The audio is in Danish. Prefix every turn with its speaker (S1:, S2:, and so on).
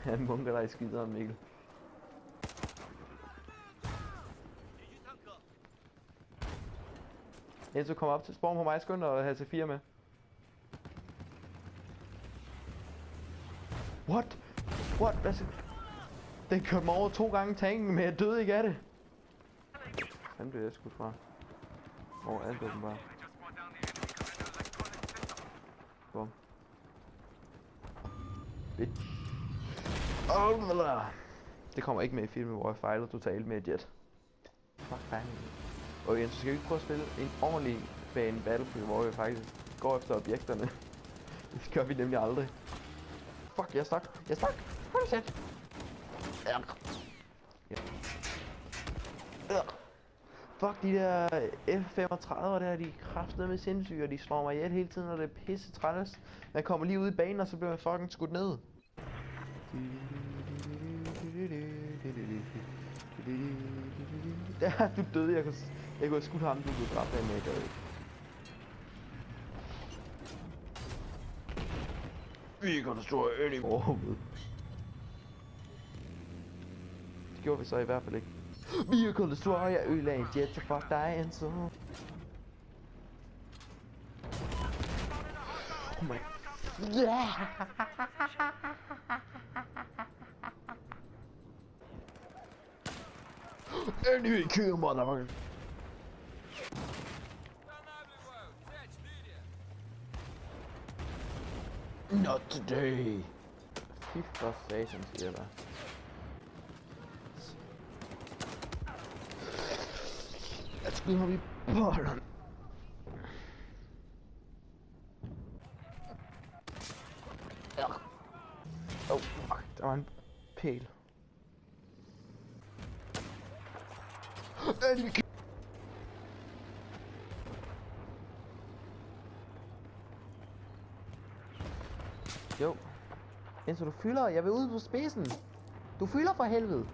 S1: Han munker dig i skideren, Mikkel. Enzo, kom op til Sporm på mig, skynd og have til 4 med. What? What? Hvad så? Den kørte mig over 2 gange tanken, men jeg døde ikke af det. Han blev jeg skudt fra. Over alt åbenbart. Bum. Bitch. Det kommer ikke med i filmen, hvor jeg fejler totalt med et jet. Fuck fanden. Og Jens, så skal vi ikke prøve at spille en ordentlig bane Battlefield, hvor vi faktisk går efter objekterne. Det gør vi nemlig aldrig. Fuck, jeg er stuck. Jeg er stuck. What is it? Fuck, de der F-35 der, de er kraftedeme sindssyge, og de slår mig ihjel hele tiden, og det er pisse træls. Man kommer lige ud i banen, og så bliver man fucking skudt ned. Ja, du døde, jeg kunne have skudt ham, du blev dræbt af en maker. Vi kan destroy anymore. Det gjorde vi så i hvert fald ikke. Vehicle destroyer, ødelagde en jet, så fuck dig, Enzo. Oh my... Yeah! Enemy kill, motherfucker! Not today! Fy for satan, siger der. Jeg skyder ham i bollen. Oh fuck, der var en pæl. Jo. Enzo, du fylder. Jeg vil ud på spidsen. Du fylder for helvede.